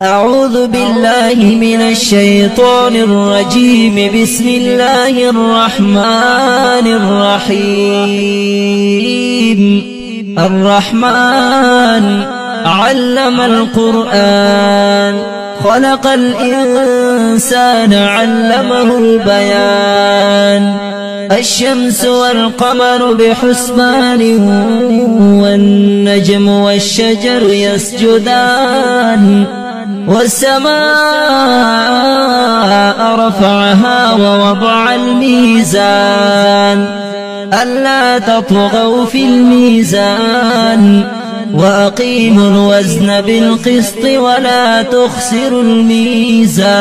أعوذ بالله من الشيطان الرجيم. بسم الله الرحمن الرحيم. الرحمن علم القرآن، خلق الإنسان علمه البيان. الشمس والقمر بحسبان، والنجم والشجر يسجدان. والسماء رفعها ووضع الميزان، ألا تطغوا في الميزان، وأقيموا الوزن بالقسط ولا تخسروا الميزان.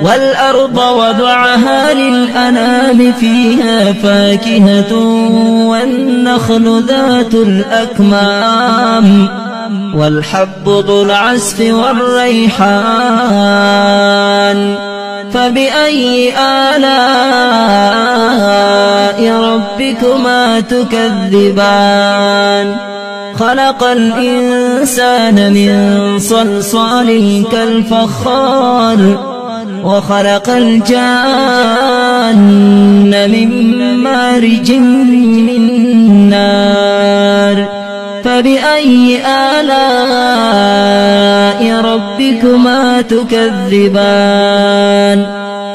والأرض وضعها للأنام، فيها فاكهة والنخل ذات الأكمام، والحب ذو العصف والريحان. فبأي آلاء ربكما تكذبان؟ خلق الإنسان من صلصال كالفخار، وخلق الجان من مارج من نار. فبأي آلاء ربكما تكذبان؟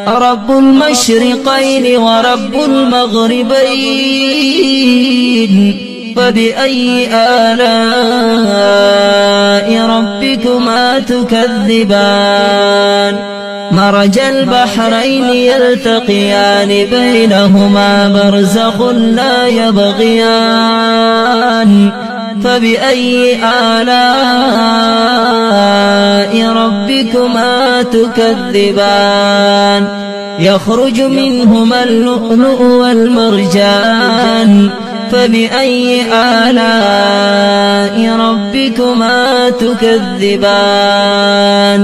رب المشرقين ورب المغربين. فبأي آلاء ربكما تكذبان؟ مرج البحرين يلتقيان، بينهما برزخ لا يبغيان. فبأي آلاء ربكما تكذبان؟ يخرج منهما اللؤلؤ والمرجان. فبأي آلاء ربكما تكذبان؟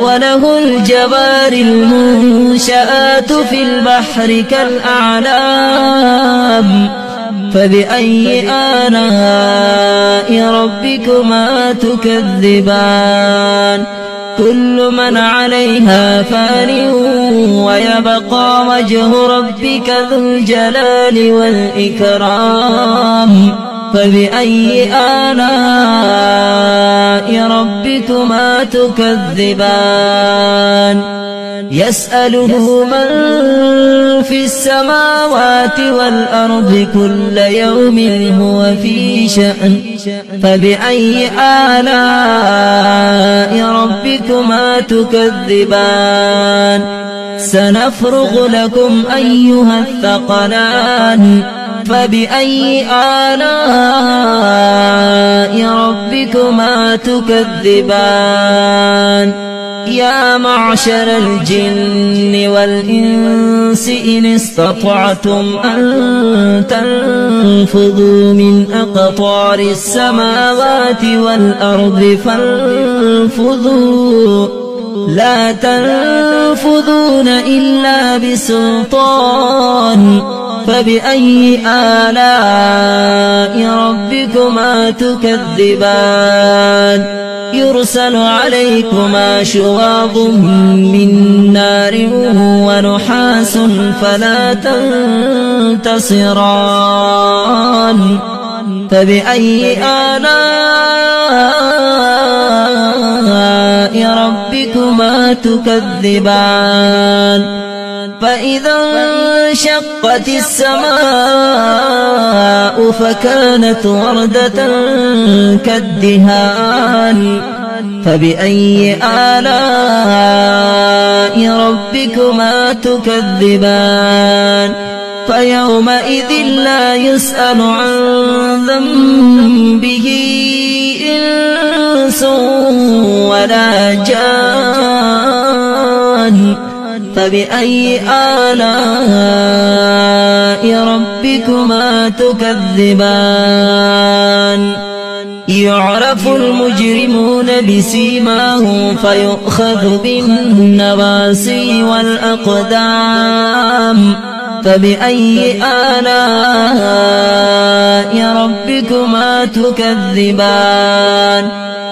وله الجوار المنشآت في البحر كالأعلام. فبأي آلاء ربكما تكذبان؟ كل من عليها فان، ويبقى وجه ربك ذو الجلال والإكرام. فبأي آلاء ربكما تكذبان؟ يسأله من في السماوات والأرض، كل يوم هو في شأن. فبأي آلاء ربكما تكذبان؟ سنفرغ لكم أيها الثقلان. فبأي آلاء ربكما تكذبان؟ يا معشر الجن والإنس إن استطعتم أن تنفذوا من أقطار السماوات والأرض فانفذوا، لا تنفذون إلا بسلطان. فبأي آلاء ربكما تكذبان؟ يرسل عليكما شواظ من نار ونحاس فلا تنتصران. فبأي آلاء ربكما تكذبان؟ فإذا انشقت السماء فكانت وردة كالدهان. فبأي آلاء ربكما تكذبان؟ فيومئذ لا يسأل عن ذنبه إنس ولا جان. فبأي آلاء ربكما تكذبان؟ يعرف المجرمون بسيماهم، فيؤخذ بالنواسي والأقدام. فبأي آلاء ربكما تكذبان؟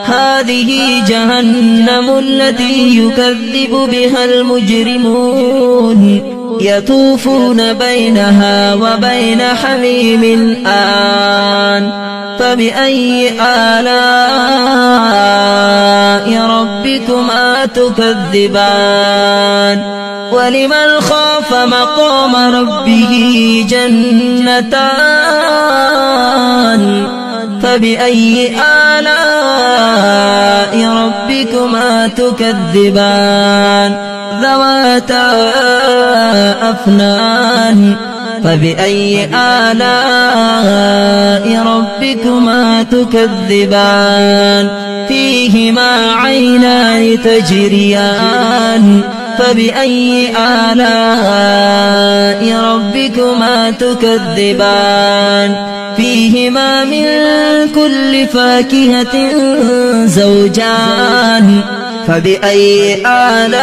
هذه جهنم التي يكذب بها المجرمون يطوفون بينها وبين حميم آن فبأي آلاء ربكما تكذبان ولمن خاف مقام ربه جنتان فبأي آلاء ربكما تكذبان ذواتا أفنان فبأي آلاء ربكما تكذبان فيهما عينان تجريان فبأي آلاء ربكما تكذبان فيهما من كل فاكهة زوجان فبأي آلاء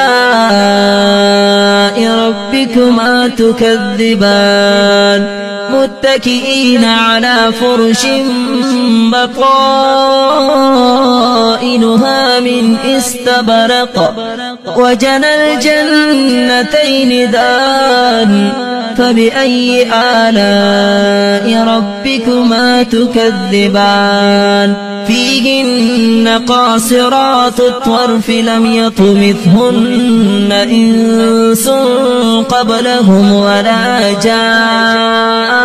ربكما تكذبان متكئين على فرش بطائنها من استبرق وجنى الجنتين دان فبأي آلاء ربكما تكذبان فيهن قاصرات الطرف لم يطمثهن إنس قبلهم ولا جان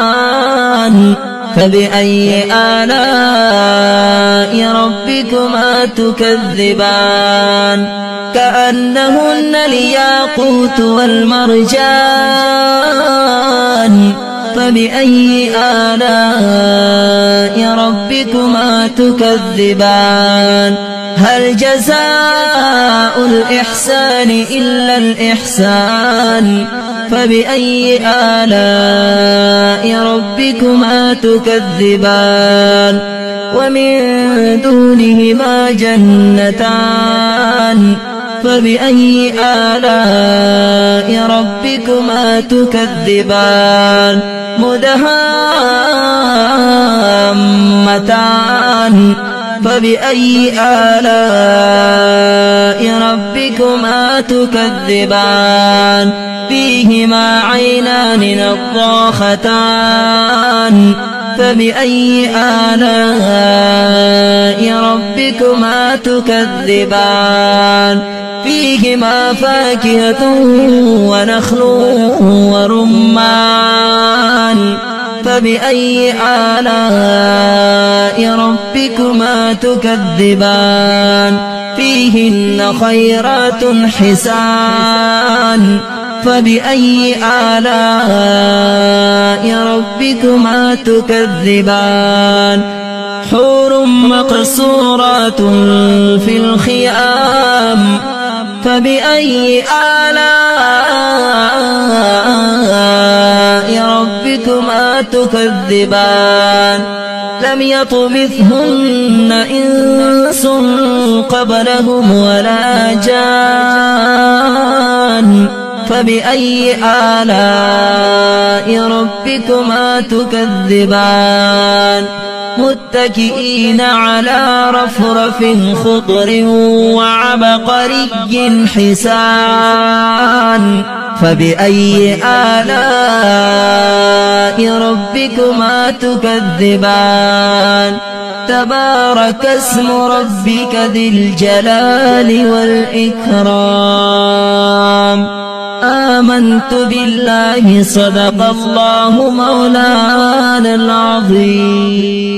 فبأي آلاء ربكما تكذبان كأنهن الياقوت والمرجان فبأي آلاء ربكما تكذبان هل جزاء الإحسان إلا الإحسان فبأي آلاء ربكما تكذبان ومن دونهما جنتان فبأي آلاء ربكما تكذبان مدهامتان فبأي آلاء ربكما تكذبان فيهما عينان نضاختان فبأي آلاء ربكما تكذبان فيهما فاكهة ونخل ورمان فبأي آلاء ربكما تكذبان فيهن خيرات حسان فبأي آلاء ربكما تكذبان حور مقصورات في الخيام فبأي آلاء ربكما تكذبان لم يطمثهن إنس قبلهم ولا جان فبأي آلاء ربكما تكذبان متكئين على رفرف خضر وعبقري حسان فبأي آلاء ربكما تكذبان تبارك اسم ربك ذي الجلال والإكرام آمنت بالله صدق الله مولانا العظيم.